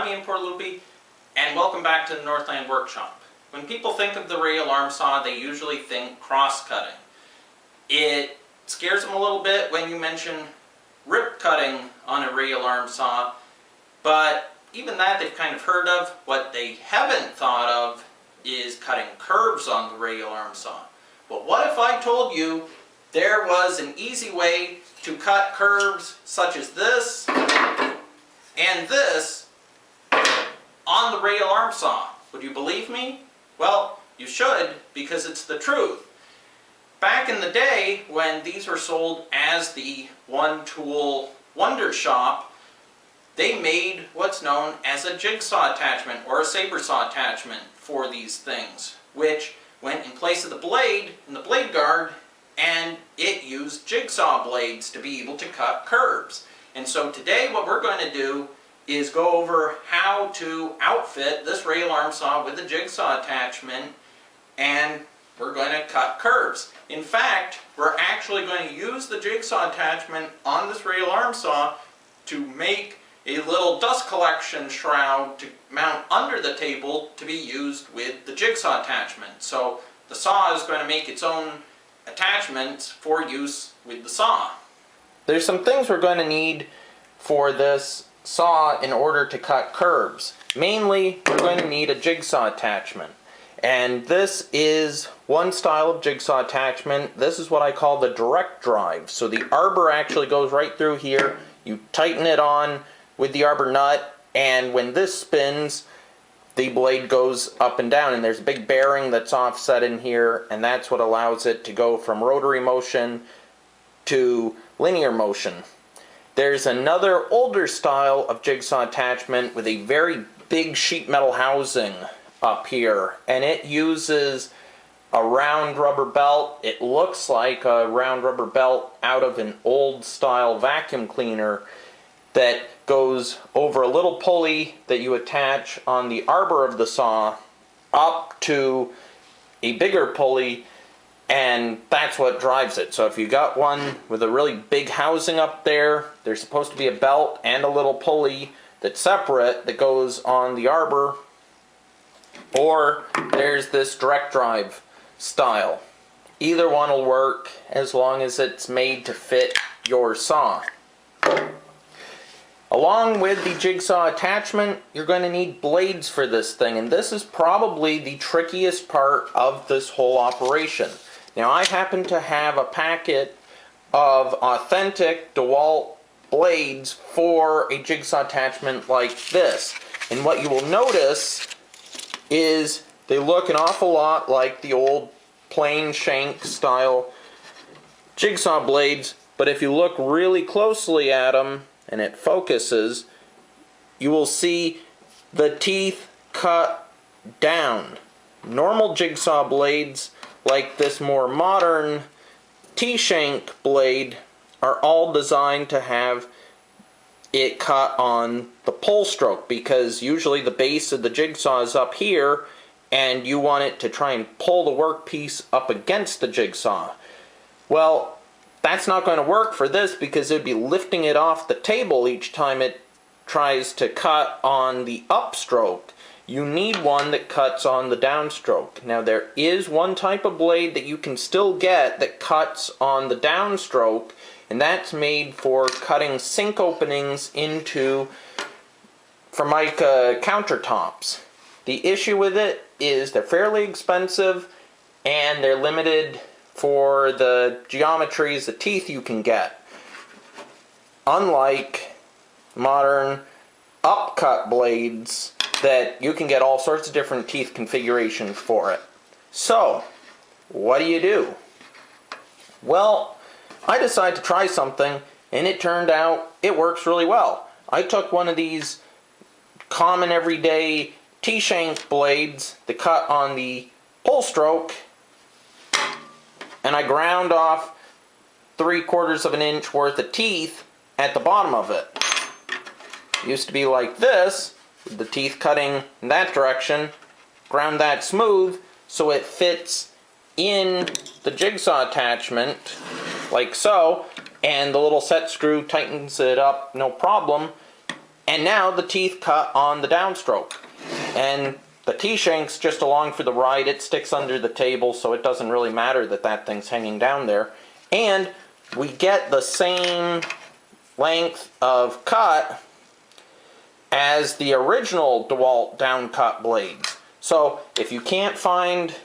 I'm Iain and welcome back to the Northland Workshop. When people think of the radial arm saw, they usually think cross-cutting. It scares them a little bit when you mention rip cutting on a radial arm saw, but even that they've kind of heard of. What they haven't thought of is cutting curves on the radial arm saw. But what if I told you there was an easy way to cut curves such as this and this on the radial arm saw? Would you believe me? Well, you should, because it's the truth. Back in the day, when these were sold as the one-tool wonder shop, they made what's known as a jigsaw attachment or a saber saw attachment for these things, which went in place of the blade in the blade guard, and it used jigsaw blades to be able to cut curves. And so today what we're going to do is go over how to outfit this radial arm saw with a jigsaw attachment, and we're going to cut curves. In fact, we're actually going to use the jigsaw attachment on this radial arm saw to make a little dust collection shroud to mount under the table to be used with the jigsaw attachment. So the saw is going to make its own attachments for use with the saw. There's some things we're going to need for this saw in order to cut curves. Mainly, we're going to need a jigsaw attachment. And this is one style of jigsaw attachment. This is what I call the direct drive. So the arbor actually goes right through here. You tighten it on with the arbor nut, and when this spins, the blade goes up and down, and there's a big bearing that's offset in here, and that's what allows it to go from rotary motion to linear motion. There's another older style of jigsaw attachment with a very big sheet metal housing up here, and it uses a round rubber belt. It looks like a round rubber belt out of an old style vacuum cleaner that goes over a little pulley that you attach on the arbor of the saw up to a bigger pulley, and that's what drives it. So if you got one with a really big housing up there, there's supposed to be a belt and a little pulley that's separate that goes on the arbor, or there's this direct drive style. Either one will work as long as it's made to fit your saw. Along with the jigsaw attachment, you're going to need blades for this thing, and this is probably the trickiest part of this whole operation. Now, I happen to have a packet of authentic DeWalt blades for a jigsaw attachment like this. And what you will notice is they look an awful lot like the old plain shank style jigsaw blades, but if you look really closely at them and it focuses, you will see the teeth cut down. Normal jigsaw blades, like this more modern T-shank blade, are all designed to have it cut on the pull stroke, because usually the base of the jigsaw is up here and you want it to try and pull the workpiece up against the jigsaw. Well, that's not going to work for this, because it would be lifting it off the table each time it tries to cut on the upstroke. You need one that cuts on the downstroke. Now, there is one type of blade that you can still get that cuts on the downstroke, and that's made for cutting sink openings into Formica countertops. The issue with it is they're fairly expensive, and they're limited for the geometries, the teeth you can get. Unlike modern upcut blades that you can get all sorts of different teeth configurations for it. So, what do? Well, I decided to try something, and it turned out it works really well. I took one of these common everyday T-shank blades that cut on the pull stroke, and I ground off 3/4 of an inch worth of teeth at the bottom of it. It used to be like this, with the teeth cutting in that direction. Ground that smooth so it fits in the jigsaw attachment, like so, and the little set screw tightens it up, no problem. And now the teeth cut on the downstroke. And the T-shank's just along for the ride. It sticks under the table, so it doesn't really matter that that thing's hanging down there. And we get the same length of cut as the original DeWalt downcut blades. So if you can't find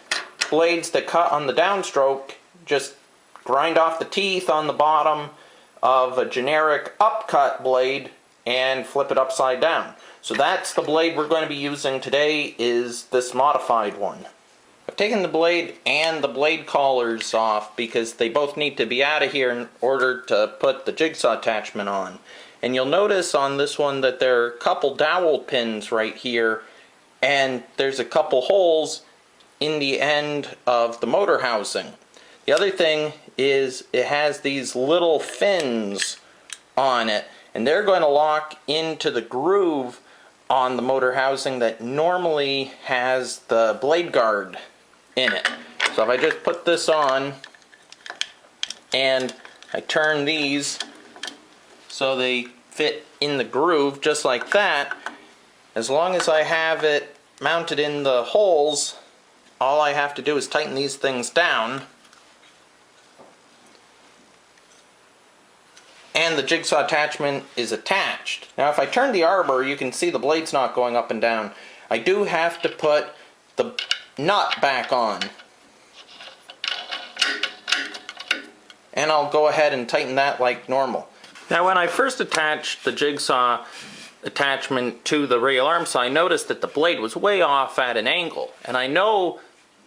blades that cut on the downstroke, just grind off the teeth on the bottom of a generic upcut blade and flip it upside down. So that's the blade we're going to be using today, is this modified one. I've taken the blade and the blade collars off because they both need to be out of here in order to put the jigsaw attachment on. And you'll notice on this one that there are a couple dowel pins right here, and there's a couple holes in the end of the motor housing. The other thing is it has these little fins on it, and they're going to lock into the groove on the motor housing that normally has the blade guard in it. So if I just put this on and I turn these so they fit in the groove just like that, as long as I have it mounted in the holes, all I have to do is tighten these things down, and the jigsaw attachment is attached. Now if I turn the arbor, you can see the blade's not going up and down. I do have to put the nut back on. And I'll go ahead and tighten that like normal. Now when I first attached the jigsaw attachment to the radial arm saw, I noticed that the blade was way off at an angle. And I know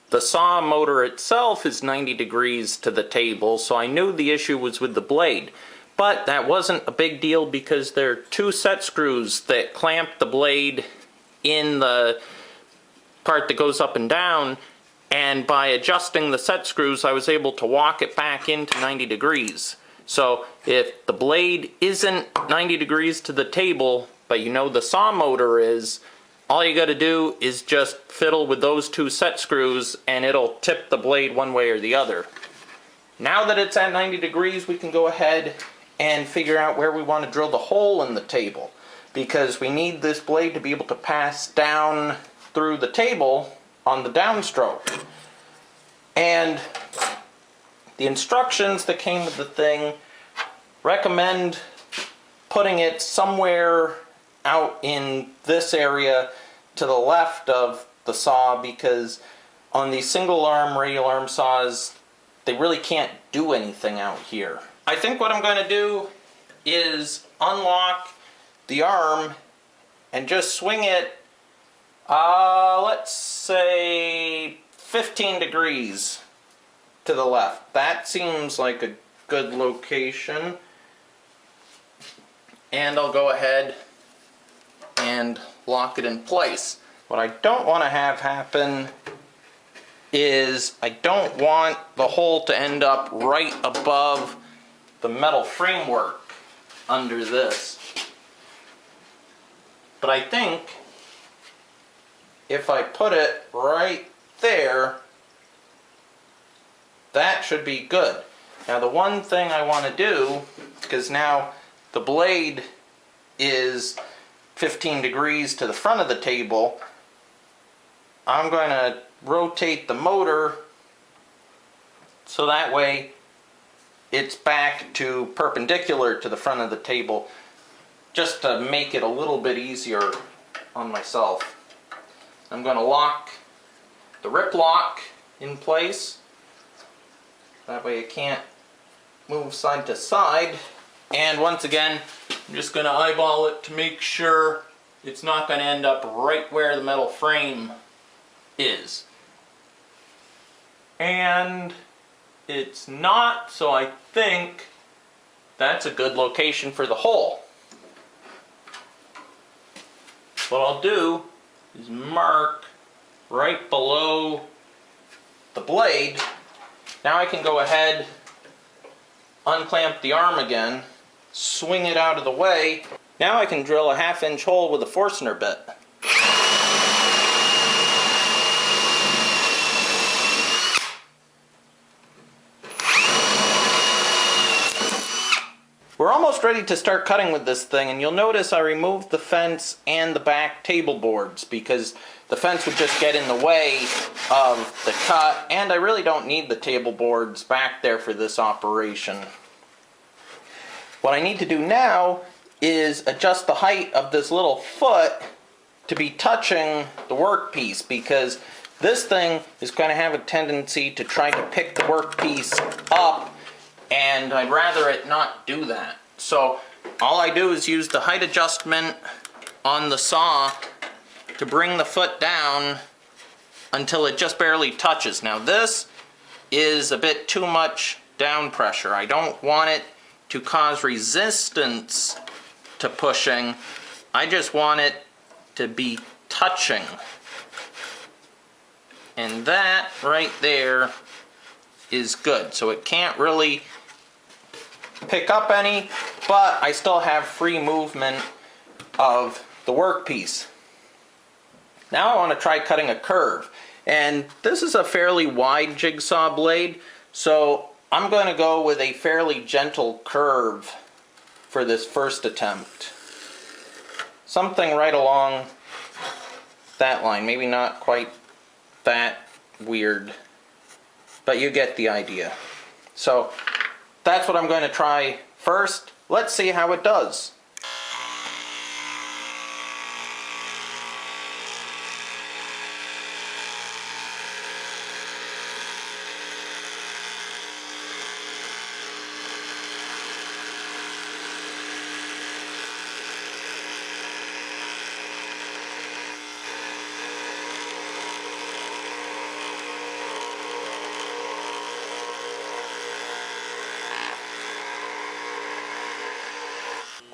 the saw motor itself is 90 degrees to the table, so I knew the issue was with the blade. But that wasn't a big deal because there are two set screws that clamp the blade in the part that goes up and down, and by adjusting the set screws I was able to walk it back into 90 degrees. So if the blade isn't 90 degrees to the table, but you know the saw motor is, all you got to do is just fiddle with those two set screws and it'll tip the blade one way or the other. Now that it's at 90 degrees, we can go ahead and figure out where we want to drill the hole in the table, because we need this blade to be able to pass down through the table on the downstroke. And the instructions that came with the thing recommend putting it somewhere out in this area to the left of the saw, because on these single arm radial arm saws they really can't do anything out here. I think what I'm going to do is unlock the arm and just swing it, let's say 15 degrees to the left. That seems like a good location. And I'll go ahead and lock it in place. What I don't want to have happen is I don't want the hole to end up right above the metal framework under this. But I think if I put it right there, that should be good. Now the one thing I want to do, because now the blade is 15 degrees to the front of the table, I'm going to rotate the motor so that way it's back to perpendicular to the front of the table, just to make it a little bit easier on myself. I'm going to lock the rip lock in place. That way it can't move side to side. And once again, I'm just going to eyeball it to make sure it's not going to end up right where the metal frame is. And it's not, so I think that's a good location for the hole. What I'll do is mark right below the blade. Now I can go ahead, unclamp the arm again, swing it out of the way. Now I can drill a 1/2-inch hole with a Forstner bit. We're almost almost ready to start cutting with this thing, and you'll notice I removed the fence and the back table boards because the fence would just get in the way of the cut, and I really don't need the table boards back there for this operation. What I need to do now is adjust the height of this little foot to be touching the workpiece, because this thing is going to have a tendency to try to pick the workpiece up, and I'd rather it not do that. So all I do is use the height adjustment on the saw to bring the foot down until it just barely touches. Now this is a bit too much down pressure. I don't want it to cause resistance to pushing. I just want it to be touching. And that right there is good. So it can't really pick up any, but I still have free movement of the workpiece. Now I want to try cutting a curve. And this is a fairly wide jigsaw blade, so I'm going to go with a fairly gentle curve for this first attempt. Something right along that line, maybe not quite that weird, but you get the idea. So that's what I'm going to try first. Let's see how it does.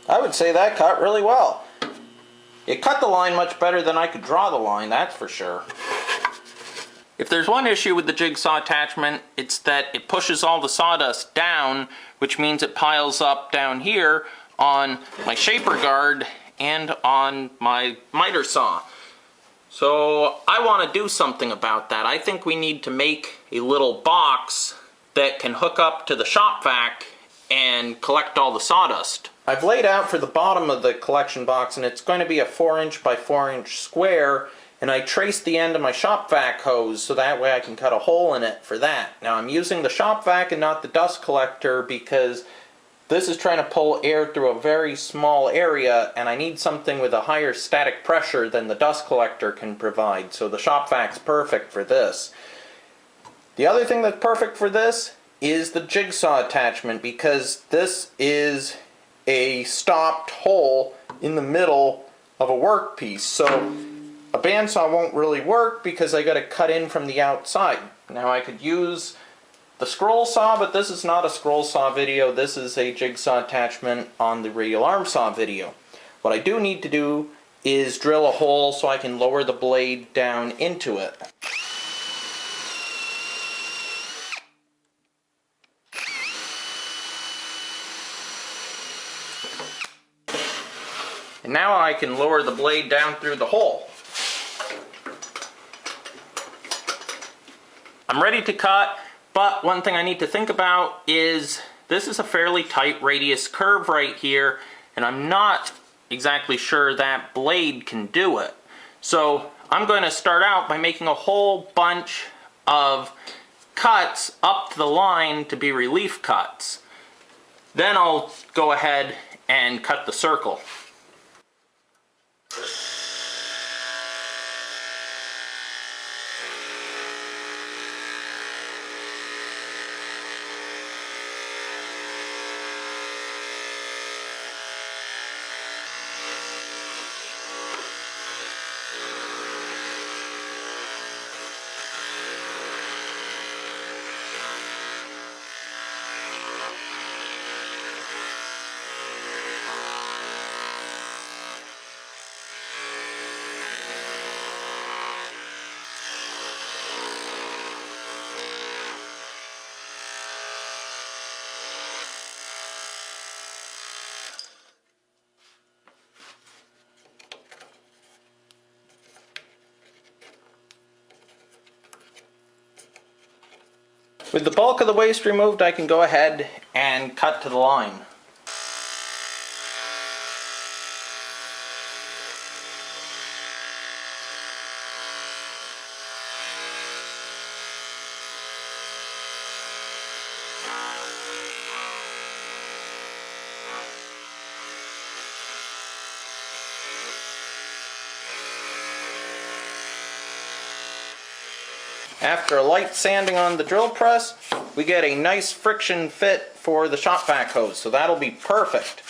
I would say that cut really well. It cut the line much better than I could draw the line, that's for sure. If there's one issue with the jigsaw attachment, it's that it pushes all the sawdust down, which means it piles up down here on my shaper guard and on my miter saw. So I want to do something about that. I think we need to make a little box that can hook up to the shop vac and collect all the sawdust. I've laid out for the bottom of the collection box, and it's going to be a 4" by 4" square, and I traced the end of my shop vac hose so that way I can cut a hole in it for that. Now I'm using the shop vac and not the dust collector because this is trying to pull air through a very small area, and I need something with a higher static pressure than the dust collector can provide, so the shop vac's perfect for this. The other thing that's perfect for this is the jigsaw attachment, because this is a stopped hole in the middle of a workpiece. So a bandsaw won't really work because I got to cut in from the outside. Now I could use the scroll saw, but this is not a scroll saw video. This is a jigsaw attachment on the radial arm saw video. What I do need to do is drill a hole so I can lower the blade down into it. And now I can lower the blade down through the hole. I'm ready to cut, but one thing I need to think about is this is a fairly tight radius curve right here, and I'm not exactly sure that blade can do it. So I'm going to start out by making a whole bunch of cuts up to the line to be relief cuts. Then I'll go ahead and cut the circle. With the bulk of the waste removed, I can go ahead and cut to the line. After a light sanding on the drill press, we get a nice friction fit for the shop vac hose, so that'll be perfect.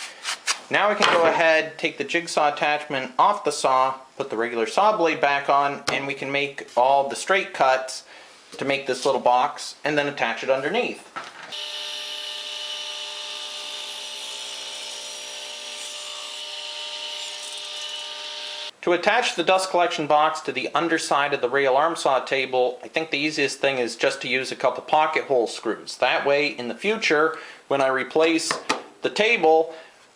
Now we can go ahead, take the jigsaw attachment off the saw, put the regular saw blade back on, and we can make all the straight cuts to make this little box, and then attach it underneath. To attach the dust collection box to the underside of the rail arm saw table, I think the easiest thing is just to use a couple pocket hole screws. That way, in the future, when I replace the table,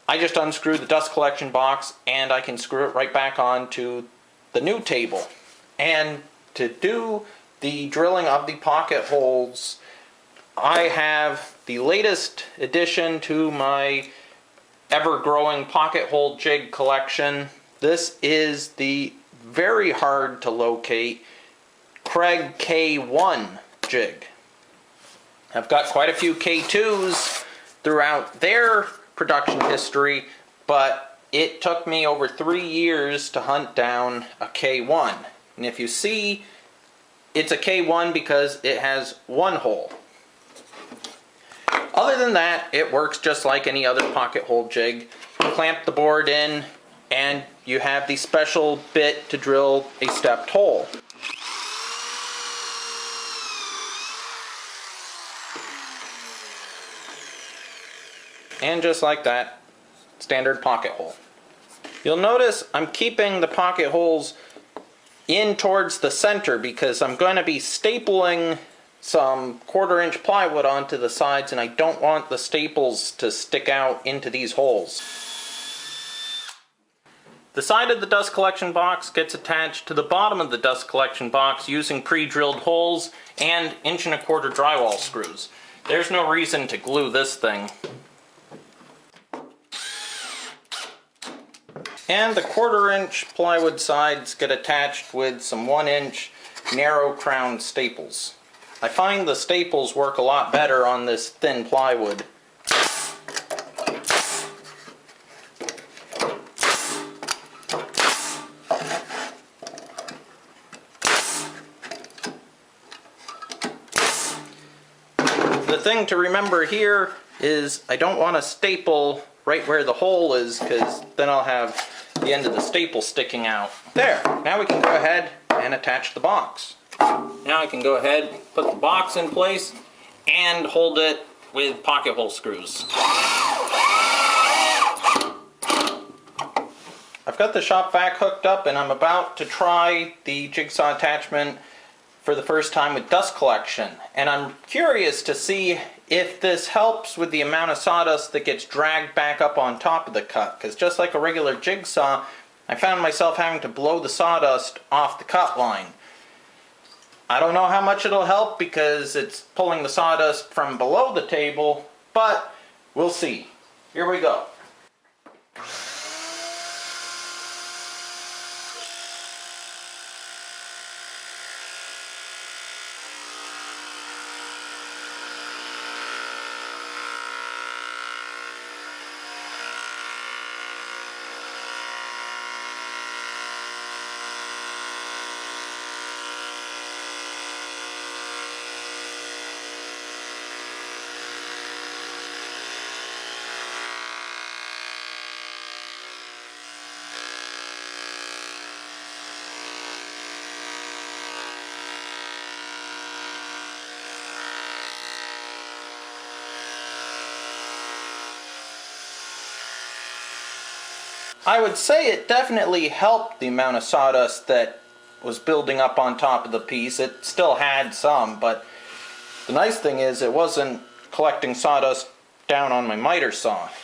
I just unscrew the dust collection box and I can screw it right back onto the new table. And to do the drilling of the pocket holes, I have the latest addition to my ever-growing pocket hole jig collection. This is the very hard to locate Kreg K1 jig. I've got quite a few K2s throughout their production history, but it took me over 3 years to hunt down a K1. And if you see, it's a K1 because it has one hole. Other than that, it works just like any other pocket hole jig. You clamp the board in, and you have the special bit to drill a stepped hole. And just like that, standard pocket hole. You'll notice I'm keeping the pocket holes in towards the center because I'm going to be stapling some 1/4 inch plywood onto the sides, and I don't want the staples to stick out into these holes. The side of the dust collection box gets attached to the bottom of the dust collection box using pre-drilled holes and 1 1/4 inch drywall screws. There's no reason to glue this thing. And the 1/4 inch plywood sides get attached with some 1 inch narrow crown staples. I find the staples work a lot better on this thin plywood. The thing to remember here is I don't want to staple right where the hole is, because then I'll have the end of the staple sticking out. There, now we can go ahead and attach the box. Now I can go ahead, put the box in place, and hold it with pocket hole screws. I've got the shop vac hooked up and I'm about to try the jigsaw attachment for the first time with dust collection. And I'm curious to see if this helps with the amount of sawdust that gets dragged back up on top of the cut. Because just like a regular jigsaw, I found myself having to blow the sawdust off the cut line. I don't know how much it'll help because it's pulling the sawdust from below the table, but we'll see. Here we go. I would say it definitely helped the amount of sawdust that was building up on top of the piece. It still had some, but the nice thing is it wasn't collecting sawdust down on my miter saw.